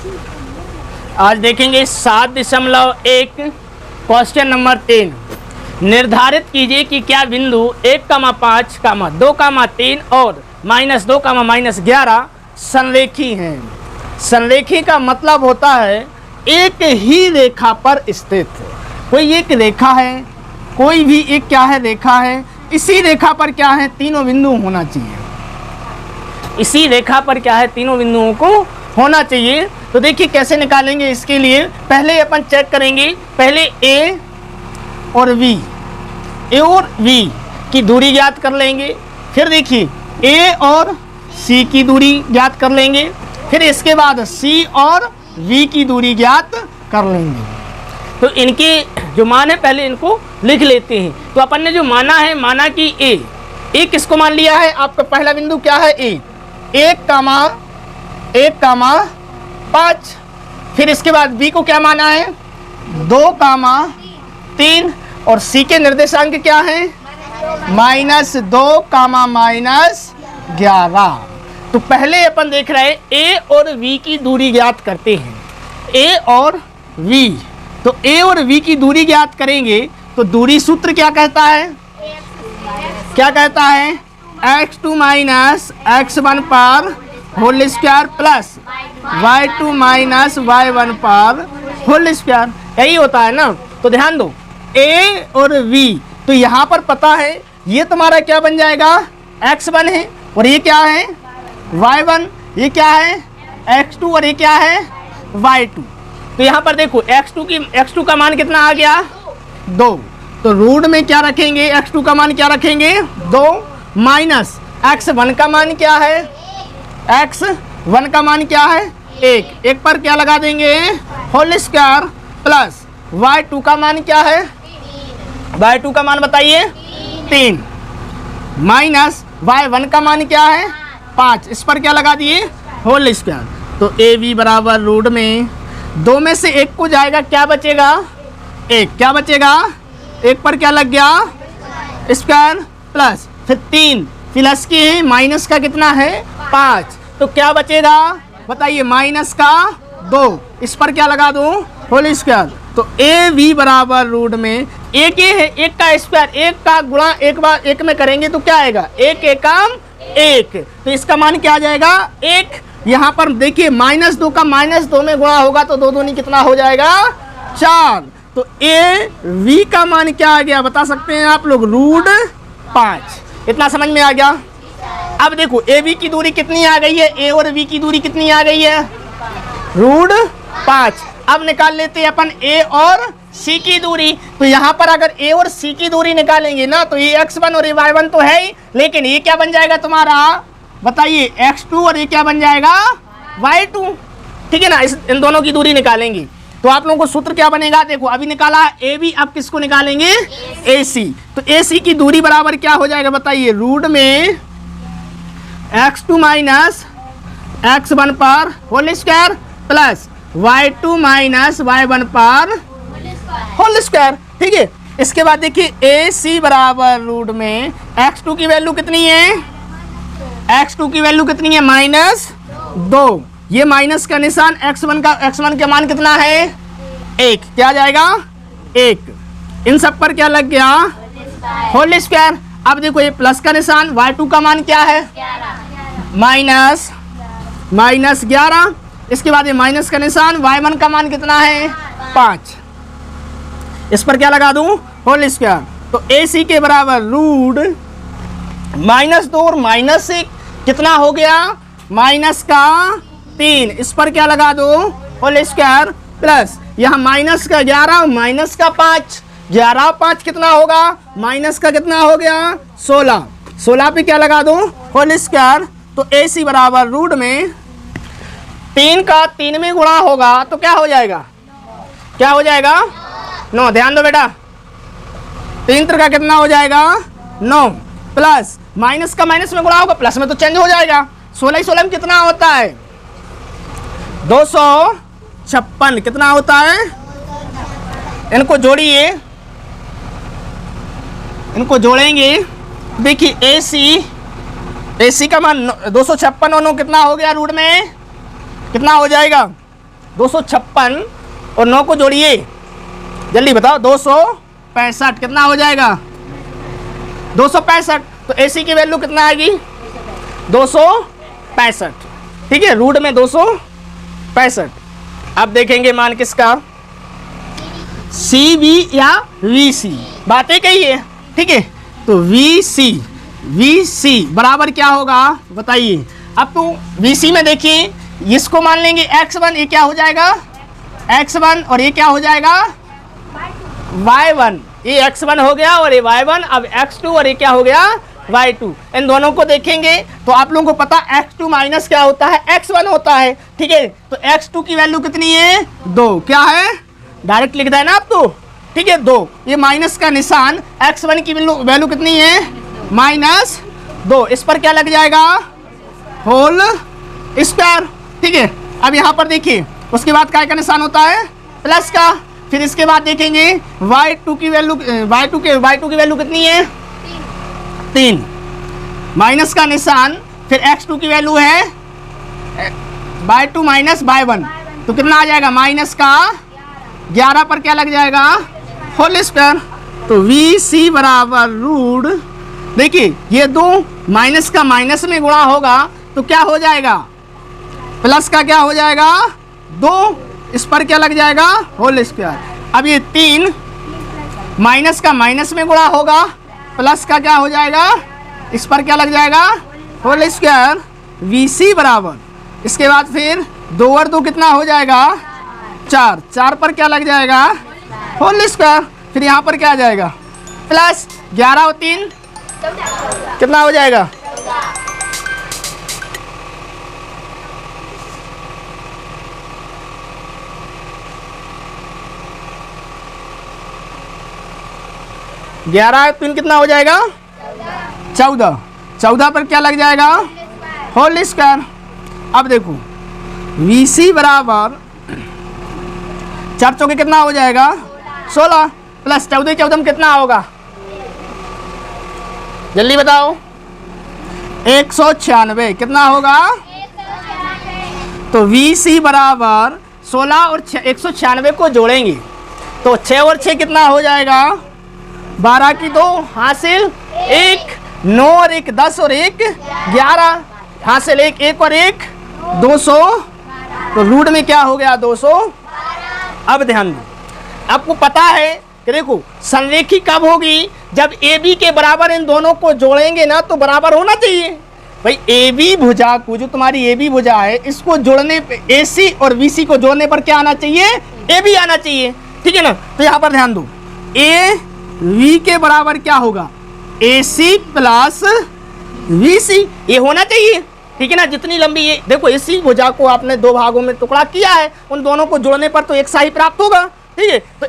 आज देखेंगे 7.1 question number 3। निर्धारित कीजिए कि क्या बिंदु 1,5, 2, 3 और -2, -11 संरेखी हैं। संरेखी का मतलब होता है एक ही रेखा पर स्थित। कोई एक रेखा है, कोई भी एक क्या है रेखा है, इसी रेखा पर क्या है तीनों बिंदु होना चाहिए। इसी रेखा पर क्या है तीनों बिंदुओं को होना चाहिए। तो देखिए कैसे निकालेंगे। इसके लिए पहले अपन चेक करेंगे, पहले ए और बी की दूरी ज्ञात कर लेंगे। फिर देखिए ए और सी की दूरी ज्ञात कर लेंगे। फिर इसके बाद सी और वी की दूरी ज्ञात कर लेंगे। तो इनके जो मान है पहले इनको लिख लेते हैं। तो अपन ने जो माना है, माना कि ए किसको मान लिया है, आपका पहला बिंदु क्या है ए, 1,5। फिर इसके बाद बी को क्या माना है 2, 3 और सी के निर्देशांक क्या है -2, -11। तो पहले अपन देख रहे हैं ए और वी की दूरी ज्ञात करते हैं। ए और वी, तो ए और वी की दूरी ज्ञात करेंगे तो दूरी सूत्र क्या कहता है, x2 - x1 पर whole square plus y2 - y1 पर होल स्क्वायर, यही होता है ना। तो ध्यान दो a और v, तो यहाँ पर पता है ये तुम्हारा क्या बन जाएगा x1 है और ये क्या है y1, ये क्या है x2 और ये क्या है y2। तो यहाँ पर देखो x2 का मान कितना आ गया 2। तो रूट में क्या रखेंगे, x2 का मान क्या रखेंगे 2 माइनस x1 का मान क्या है, x1 का मान क्या है 1 पर क्या लगा देंगे होल स्क्वायर प्लस y2 का मान क्या है, y2 का मान बताइए 3 माइनस y1 का मान क्या है 5, इस पर क्या लगा दिए होल स्क्वायर। तो ए बी बराबर रूट में 2 में से 1 को जाएगा, क्या बचेगा 1, क्या बचेगा 1 पर क्या लग गया स्क्वायर प्लस फिर 3 प्लस की माइनस का कितना है 5, तो क्या बचेगा बताइए माइनस का 2, इस पर क्या लगा दूं होल स्क्वायर। तो ए बी बराबर रूट में एक ये है 1 का स्क्वायर, 1 का गुणा 1 बार 1 में करेंगे तो क्या आएगा 1 एकम 1, तो इसका मान क्या आ जाएगा 1। यहाँ पर देखिए -2 का -2 में गुणा होगा तो 2 दूनी कितना हो जाएगा 4। तो ए वी का मान क्या आ गया बता सकते हैं आप लोग रूट 5। इतना समझ में आ गया। अब देखो ए बी की दूरी कितनी आ गई है, ए और वी की दूरी कितनी आ गई है रूट 5। अब निकाल लेते हैं अपन ए और सी की दूरी। तो यहाँ पर अगर ए और सी की दूरी निकालेंगे ना तो ये x1 और ये y1 तो है ही, लेकिन ये क्या बन जाएगा तुम्हारा बताइए x2 और ये क्या बन जाएगा y2, ठीक है ना। इन दोनों की दूरी निकालेंगे तो आप लोगों को सूत्र क्या बनेगा, देखो अभी निकाला ए बी, अब किसको निकालेंगे ए सी। तो ए सी की दूरी बराबर क्या हो जाएगा बताइए रूट में x2 माइनस x1 पर whole square plus y2 minus y1 पर होल स्क्वायर, ठीक है। इसके बाद देखिए ए सी बराबर रूट में x2 की वैल्यू कितनी है, x2 की वैल्यू कितनी है -2, ये माइनस का निशान x1 का मान कितना है 1, क्या आ जाएगा 1, इन सब पर क्या लग गया होल स्क्वायर। अब देखो ये प्लस का निशान, y2 का मान क्या है -11, इसके बाद ये माइनस का निशान, y1 का मान कितना है 5, इस पर क्या लगा दूं होल स्क्वायर। तो ए सी के बराबर रूट -2 और माइनस से कितना हो गया माइनस का 3, इस पर क्या लगा दो होल स्क्वायर प्लस यहाँ माइनस का 11 और माइनस का 5, 11 और 5 कितना होगा माइनस का कितना हो गया 16, 16 पे क्या लगा दो होल स्क्वायर। तो ए सी बराबर रूट में 3 का 3 में गुणा होगा तो क्या हो जाएगा 9, ध्यान दो बेटा 3 का कितना हो जाएगा 9 प्लस माइनस का माइनस में गुणा होगा प्लस में तो चेंज हो जाएगा, 16 में कितना होता है 256, कितना होता है, इनको जोड़िए, इनको जोड़ेंगे देखिए ए सी का मान 256 और 9 कितना हो गया रूट में कितना हो जाएगा 256 और 9 को जोड़िए, जल्दी बताओ। 265 कितना हो जाएगा? 265। तो AC की वैल्यू कितना आएगी? 265, ठीक है, रूट में 265। अब देखेंगे मान किसका, CV या VC, बातें कही है, ठीक है। तो VC बराबर क्या होगा बताइए। अब तो VC में देखिए, इसको मान लेंगे X1, ये क्या हो जाएगा X1, और ये क्या हो जाएगा Y1। ये X1 हो गया और ये Y1। अब X2 और ये क्या हो गया Y2। इन दोनों को देखेंगे तो आप लोगों को पता X2 माइनस क्या होता है, X1 होता है, ठीक है। तो X2 की वैल्यू कितनी है? 2। क्या है? डायरेक्ट लिख देना आप तो, ठीक है, 2। ये माइनस का निशान, X1 की वैल्यू कितनी है? -2। इस पर क्या लग जाएगा? होल स्क्वायर, ठीक है। अब यहाँ पर देखिए, उसके बाद काय का निशान होता है? प्लस का। फिर इसके बाद देखेंगे y2 की वैल्यू कितनी है? 3। माइनस का निशान, फिर x2 की वैल्यू है y2 माइनस y1, तो कितना आ जाएगा? माइनस का 11 पर क्या लग जाएगा? Whole square. तो VC बराबर रूट, देखिए ये 2 माइनस का माइनस में गुणा होगा तो क्या हो जाएगा? प्लस का क्या हो जाएगा? 2, इस पर क्या लग जाएगा? Whole square. अब ये 3 माइनस का माइनस में गुणा होगा, प्लस का क्या हो जाएगा? इस पर क्या लग जाएगा? Whole square. VC बराबर, इसके बाद फिर 2 और 2 कितना हो जाएगा? 4। 4 पर क्या लग जाएगा? Whole square. फिर यहाँ पर क्या आ जाएगा? प्लस 11 और 3 कितना हो जाएगा? 11 और 3 कितना हो जाएगा? 14। 14 पर क्या लग जाएगा? Whole square. अब देखो VC बराबर 4 चौके कितना हो जाएगा? 16 प्लस 14 14 में कितना होगा? जल्दी बताओ। 196 कितना होगा? तो VC बराबर 16 और 196 को जोड़ेंगे तो 6 और 6 कितना हो जाएगा? 12 की 2 हासिल 1, 9 और 1 10 और 1 11 हासिल 1, 1 और 1 200। तो रूट में क्या हो गया? 200। अब ध्यान दो, आपको पता है कि देखो संरेखी कब होगी? जब AB के बराबर इन दोनों को जोड़ेंगे ना तो बराबर होना चाहिए भाई। AB भुजा को, जो तुम्हारी AB भुजा है, इसको जोड़ने पे AC और VC को जोड़ने पर क्या आना चाहिए? AB आना चाहिए, ठीक है ना। तो यहाँ पर ध्यान दो, AB के बराबर क्या होगा? AC प्लस VC, ये होना चाहिए, ठीक है ना। जितनी लंबी ये देखो, इसी भुजा को आपने 2 भागों में टुकड़ा किया है, उन दोनों को जोड़ने पर तो एक सा ही प्राप्त होगा, ठीक है। तो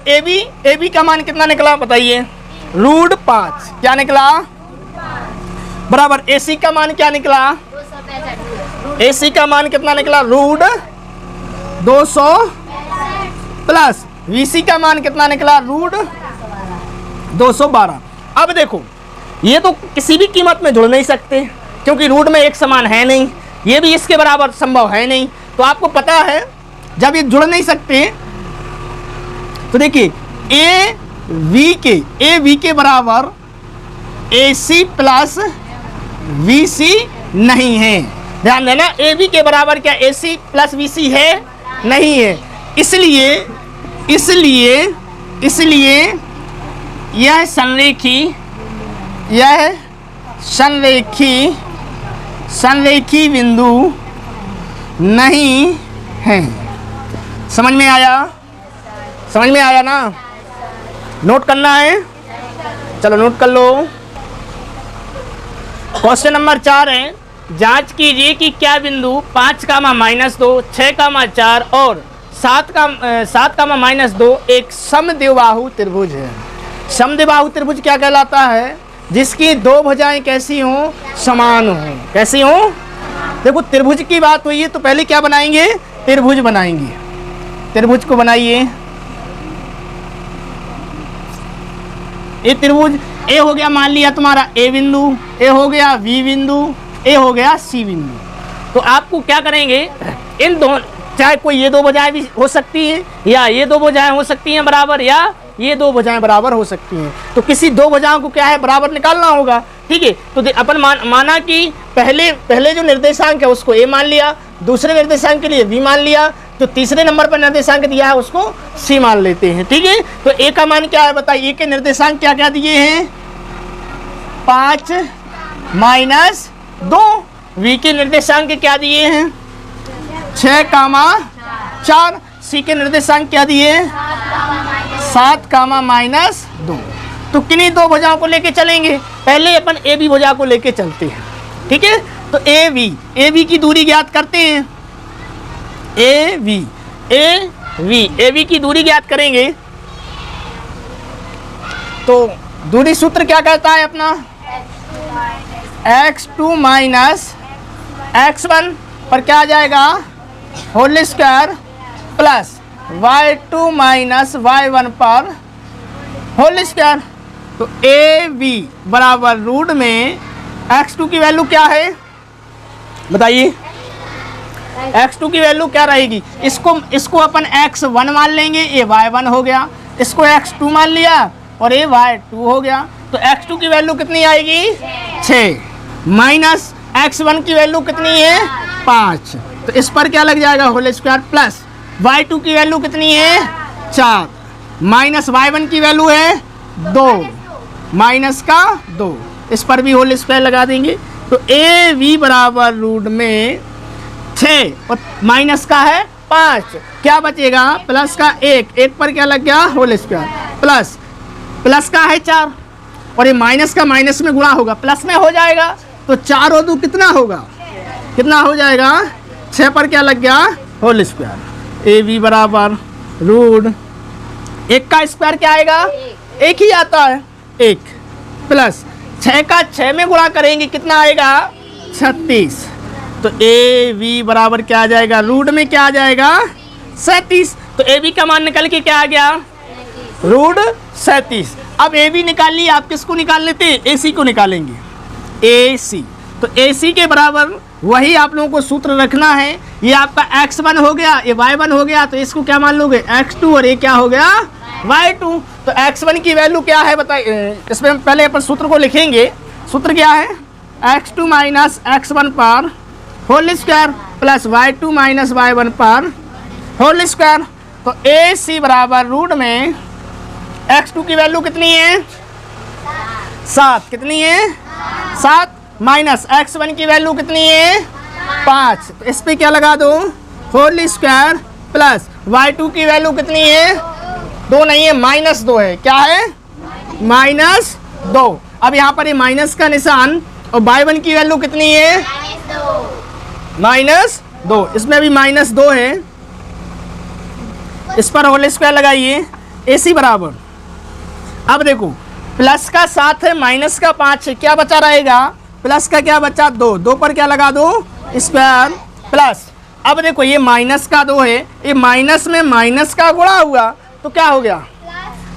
AB का मान कितना निकला बताइए? √5। क्या निकला? बराबर AC का मान क्या निकला? AC का मान कितना निकला? √200 प्लस VC का मान कितना निकला? √212। अब देखो, ये तो किसी भी कीमत में जुड़ नहीं सकते क्योंकि रूट में एक समान है नहीं, ये भी इसके बराबर संभव है नहीं। तो आपको पता है जब ये जुड़ नहीं सकते तो देखिए AB के बराबर AC प्लस VC नहीं है। ध्यान देना, AB के बराबर क्या AC प्लस VC है? नहीं है। इसलिए यह संरेखी बिंदु नहीं है। समझ में आया? समझ में आया ना? नोट करना है, चलो नोट कर लो। क्वेश्चन नंबर 4 है, जांच कीजिए कि क्या बिंदु 5, -2, 6, 4 और 7, -2 एक समद्विबाहु त्रिभुज है। समद्विबाहु त्रिभुज क्या कहलाता है? जिसकी 2 भुजाएं कैसी हों? समान हों। कैसी हों? देखो त्रिभुज की बात हुई है तो पहले क्या बनाएंगे? त्रिभुज बनाएंगे। त्रिभुज को बनाइए। ये त्रिभुज ए हो गया, मान लिया तुम्हारा A बिंदु, ए हो गया B बिंदु, ए हो गया C बिंदु। तो आपको क्या करेंगे? इन दोनों चाहे कोई ये दो भुजाएं भी हो सकती हैं, या ये दो भुजाएं हो सकती हैं बराबर, या ये दो भुजाएं बराबर हो सकती हैं। तो किसी दो भुजाओं को क्या है, बराबर निकालना होगा। ठीक है, तो अपन माना कि पहले जो निर्देशांक है उसको ए मान लिया, दूसरे निर्देशांक के लिए बी मान लिया, तो तीसरे नंबर पर निर्देशांक दिया है उसको सी मान लेते हैं। ठीक है, तो ए का मान क्या है बताइए, ए के निर्देशांक क्या क्या दिए हैं, 5 माइनस 2। वी के निर्देशांक क्या दिए हैं, 6 कामा 4। सी के निर्देशांक क्या दिए, 7 कामा माइनस 2। तो किन्हीं दो भुजाओं को लेके चलेंगे। पहले अपन ए बी भुजा को लेके चलते हैं। ठीक है, तो ए बी की दूरी ज्ञात करते हैं। ए बी की दूरी ज्ञात करेंगे तो दूरी सूत्र क्या कहता है अपना, x2 माइनस x1 पर क्या आ जाएगा, whole square plus y2 minus y1 पर होल स्क्वायर। तो ए बी बराबर रूट में x2 की वैल्यू क्या है बताइए, x2 की वैल्यू क्या रहेगी, इसको अपन x1 मान लेंगे, ये y1 हो गया, इसको x2 मान लिया और ये y2 हो गया। तो x2 की वैल्यू कितनी आएगी, 6 माइनस x1 की वैल्यू कितनी है, 5। तो इस पर क्या लग जाएगा, होल स्क्वायर प्लस y2 की वैल्यू कितनी है, 4 माइनस y1 की वैल्यू है 2 माइनस का 2, इस पर भी होल स्क्वायर लगा देंगे। तो ए वी बराबर रूट में 6 और माइनस का है 5, क्या बचेगा, प्लस का 1 पर क्या लग गया, होल स्क्वायर प्लस का है 4 और ये माइनस का माइनस में गुणा होगा, प्लस में हो जाएगा। तो 4 और 2 कितना होगा, कितना हो जाएगा, 6 पर क्या लग गया, होल स्क्वायर। ए वी बराबर रूट 1 का स्क्वायर क्या आएगा, 1 ही आता है, 1 प्लस 6 का 6 में गुणा करेंगे कितना आएगा, 36। तो ए वी बराबर क्या आ जाएगा, रूट में क्या आ जाएगा, 37। तो ए बी का मान निकल के क्या आ गया, रूट 37। अब ए बी निकाल लिया, आप किसको निकाल लेते हैं, ए सी को निकालेंगे, ए सी। तो ए सी के बराबर वही आप लोगों को सूत्र रखना है। ये आपका x1 हो गया, ये y1 हो गया, तो इसको क्या मान लोगे, x2 और ये क्या हो गया, y2। तो x1 की वैल्यू क्या है बताइए, इसमें पहले अपन सूत्र को लिखेंगे। सूत्र क्या है, x2 माइनस x1 पर whole square plus y2 minus y1 पर होल स्क्वायर। तो ए सी बराबर रूट में x2 की वैल्यू कितनी है, 7, कितनी है, 7 माइनस x1 की वैल्यू कितनी है, 5। तो इस पे क्या लगा दो, होल स्क्वायर प्लस y2 की वैल्यू कितनी है, 2 नहीं है, -2 है, क्या है, -2। अब यहाँ पर ये माइनस का निशान और y1 की वैल्यू कितनी है, -2, इसमें भी -2 है, इस पर होल स्क्वायर लगाइए। ए सी बराबर, अब देखो प्लस का 7 है, माइनस का 5 है, क्या बचा रहेगा, प्लस का क्या बचा, 2 पर क्या लगा दो, स्क्वायर प्लस। अब देखो ये माइनस का 2 है, ये माइनस में माइनस का गुणा हुआ तो क्या हो गया,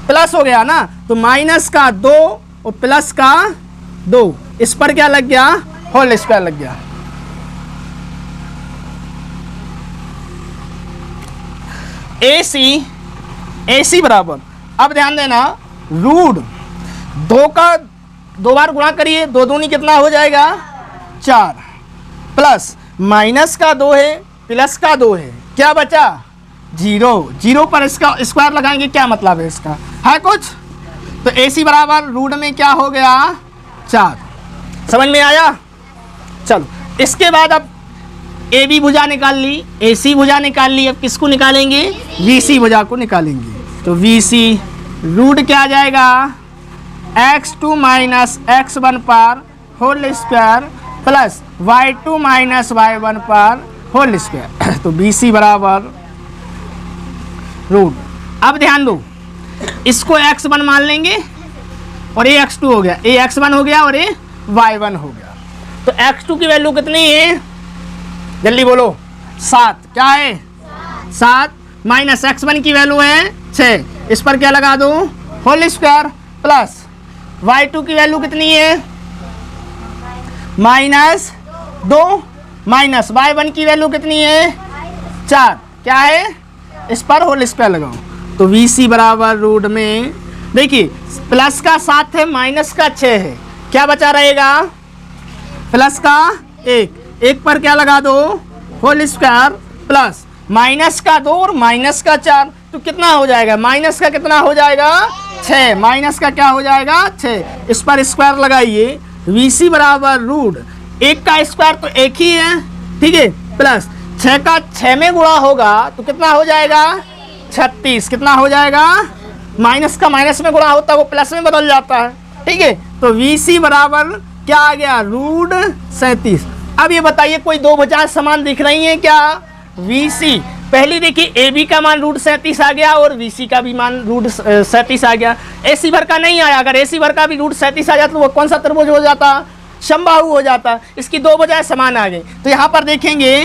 प्लस हो गया ना। तो माइनस का 2 और प्लस का 2, इस पर क्या लग गया, होल स्क्वायर लग गया। ए सी बराबर, अब ध्यान देना, रूट 2 का 2 बार गुणा करिए, 2 दूनी कितना हो जाएगा, 4 प्लस माइनस का 2 है, प्लस का 2 है, क्या बचा, 0 पर इसका स्क्वायर लगाएंगे, क्या मतलब है इसका, है कुछ। तो ए सी बराबर रूट में क्या हो गया, 4। समझ में आया। चलो इसके बाद अब ए बी भुजा निकाल ली, ए सी भुजा निकाल ली, अब किसको निकालेंगे, वी सी भुजा को निकालेंगे। तो वी सी रूट क्या आ जाएगा, x2 माइनस x1 पर whole square plus y2 minus y1 पर होल स्क्वायर। तो बी सी बराबर रूट, अब ध्यान दो, इसको x1 मान लेंगे और ये x2 हो गया, ये x1 हो गया और ये y1 हो गया। तो x2 की वैल्यू कितनी है, जल्दी बोलो, 7, क्या है, 7 माइनस x1 की वैल्यू है 6, इस पर क्या लगा दो, होल स्क्वायर प्लस y2 की वैल्यू कितनी है, -2 माइनस y1 की वैल्यू कितनी है, 4, क्या है, इस पर होल स्क्वायर लगाओ। तो VC बराबर रूट में देखिए प्लस का 7 है, माइनस का 6 है, क्या बचा रहेगा, प्लस का 1 पर क्या लगा दो, होल स्क्वायर, प्लस माइनस का 2 और माइनस का 4, तो कितना हो जाएगा, माइनस का कितना हो जाएगा 6, माइनस का क्या हो जाएगा 6, इस पर स्क्वायर लगाइए। VC बराबर रूट 1 का स्क्वायर तो 1 ही है, ठीक है, प्लस 6 का 6 में गुणा होगा तो कितना हो जाएगा 36, कितना हो जाएगा, माइनस का माइनस में गुणा होता है वो प्लस में बदल जाता है, ठीक है। तो VC बराबर क्या आ गया, रूट 37। अब ये बताइए कोई दो भुजाएं समान दिख रही हैं क्या, VC पहली देखिए AB का मान रूट 37 आ गया और VC का भी मान रूट 37 आ गया, AC भर का नहीं आया, अगर AC भर का भी रूट 37 आ जाता तो वो कौन सा त्रिभुज हो जाता, समबाहु हो जाता, इसकी दो भुजाएं समान आ गई। तो यहाँ पर देखेंगे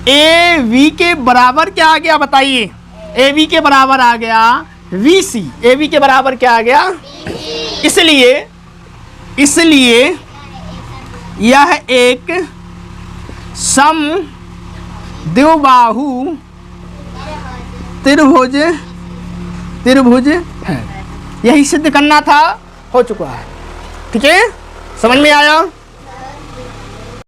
AB के बराबर क्या आ गया बताइए, AB के बराबर आ गया VC, AB के बराबर क्या आ गया, इसलिए यह एक सम द्विबाहु त्रिभुज है, यही सिद्ध करना था, हो चुका है, ठीक है, समझ में आया।